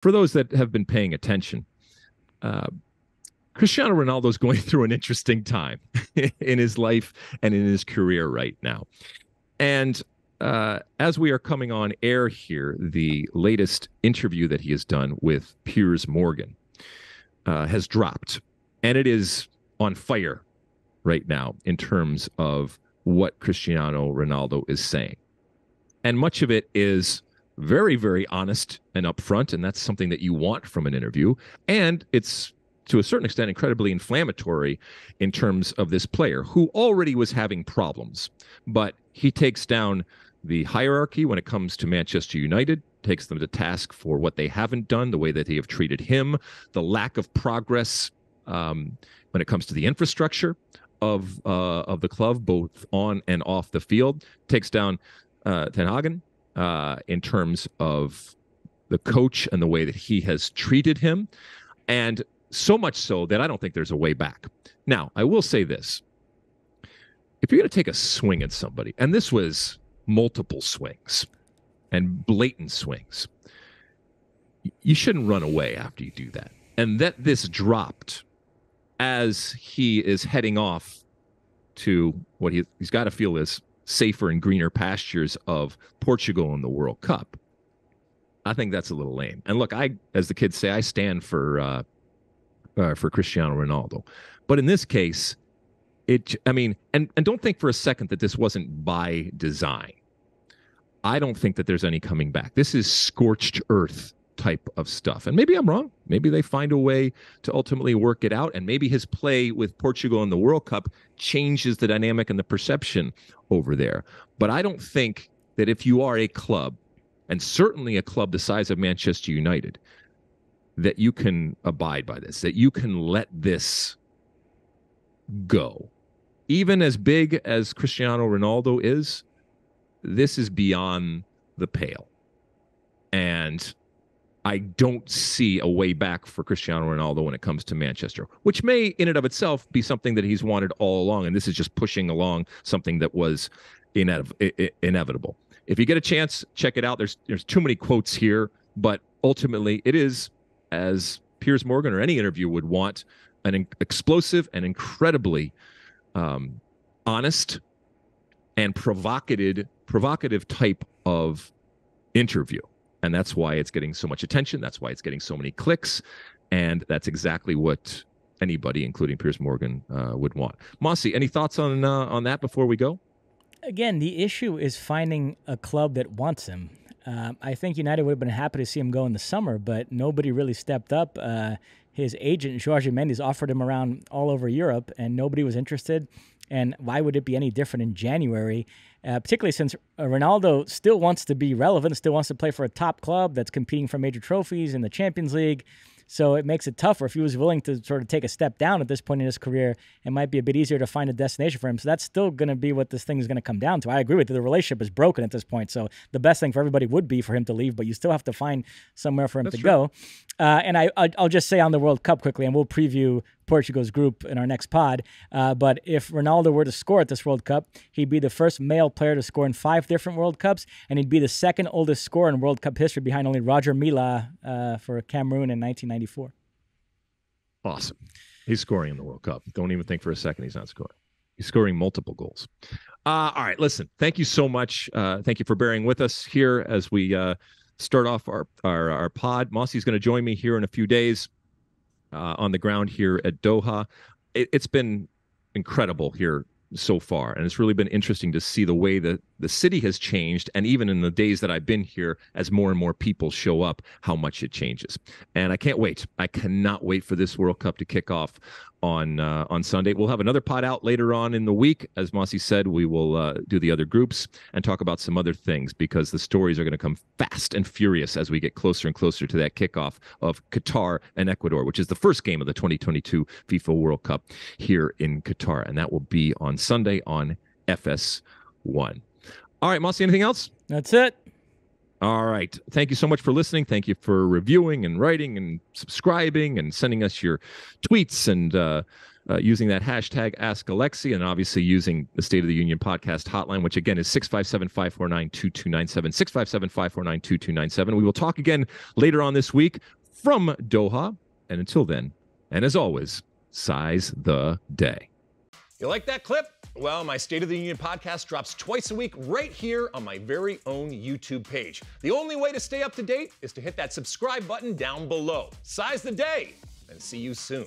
for those that have been paying attention, Cristiano Ronaldo is going through an interesting time in his life and in his career right now. And as we are coming on air here, the latest interview that he has done with Piers Morgan has dropped. And it is on fire right now in terms of what Cristiano Ronaldo is saying. And much of it is very, very honest and upfront, and that's something that you want from an interview. And it's, to a certain extent, incredibly inflammatory in terms of this player who already was having problems. But he takes down the hierarchy when it comes to Manchester United, takes them to task for what they haven't done, the way that they have treated him, the lack of progress when it comes to the infrastructure of the club, both on and off the field. Takes down Ten Hag in terms of the coach and the way that he has treated him. And so much so that I don't think there's a way back. Now, I will say this. If you're going to take a swing at somebody, and this was multiple swings and blatant swings, you shouldn't run away after you do that. And that this dropped as he is heading off to what he's got to feel is safer and greener pastures of Portugal in the World Cup. I think that's a little lame. And look, as the kids say, I stand for Cristiano Ronaldo. But in this case, and don't think for a second that this wasn't by design. I don't think that there's any coming back. This is scorched earth type of stuff. And maybe I'm wrong. Maybe they find a way to ultimately work it out. And maybe his play with Portugal in the World Cup changes the dynamic and the perception over there. But I don't think that if you are a club, and certainly a club the size of Manchester United, that you can abide by this, that you can let this go. Even as big as Cristiano Ronaldo is, this is beyond the pale. And I don't see a way back for Cristiano Ronaldo when it comes to Manchester, which may in and of itself be something that he's wanted all along. And this is just pushing along something that was inevitable. If you get a chance, check it out. There's too many quotes here, but ultimately it is, as Piers Morgan or any interview would want, an explosive and incredibly honest and provocative type of interview. And that's why it's getting so much attention. That's why it's getting so many clicks. And that's exactly what anybody, including Piers Morgan, would want. Mosse, any thoughts on that before we go? Again, the issue is finding a club that wants him. I think United would have been happy to see him go in the summer, but nobody really stepped up. His agent, Jorge Mendes, offered him around all over Europe, and nobody was interested. And why would it be any different in January, particularly since Ronaldo still wants to be relevant, still wants to play for a top club that's competing for major trophies in the Champions League. So it makes it tougher. If he was willing to sort of take a step down at this point in his career, it might be a bit easier to find a destination for him. So that's still going to be what this thing is going to come down to. I agree with you. The relationship is broken at this point. So the best thing for everybody would be for him to leave, but you still have to find somewhere for him to go. And I'll just say on the World Cup quickly, and we'll preview Portugal's group in our next pod. But if Ronaldo were to score at this World Cup, he'd be the first male player to score in 5 different World Cups, and he'd be the second oldest scorer in World Cup history behind only Roger Milla for Cameroon in 1994. Awesome. He's scoring in the World Cup. Don't even think for a second he's not scoring. He's scoring multiple goals. All right, listen, thank you so much. Thank you for bearing with us here as we start off our pod. Mosse's going to join me here in a few days on the ground here at Doha. It's been incredible here so far, and it's really been interesting to see the way that the city has changed, and even in the days that I've been here, as more and more people show up, how much it changes. And I can't wait. I cannot wait for this World Cup to kick off on Sunday. We'll have another pod out later on in the week. As Mosse said, we will do the other groups and talk about some other things, because the stories are going to come fast and furious as we get closer and closer to that kickoff of Qatar and Ecuador, which is the first game of the 2022 FIFA World Cup here in Qatar. And that will be on Sunday on FS1. All right, Mosse, anything else? That's it. All right. Thank you so much for listening. Thank you for reviewing and writing and subscribing and sending us your tweets and using that hashtag Ask Alexi, and obviously using the State of the Union podcast hotline, which again is 657-549-2297, 657-549-2297. We will talk again later on this week from Doha. And until then, and as always, size the day. You like that clip? Well, my State of the Union podcast drops twice a week right here on my very own YouTube page. The only way to stay up to date is to hit that subscribe button down below. Size the day, and see you soon.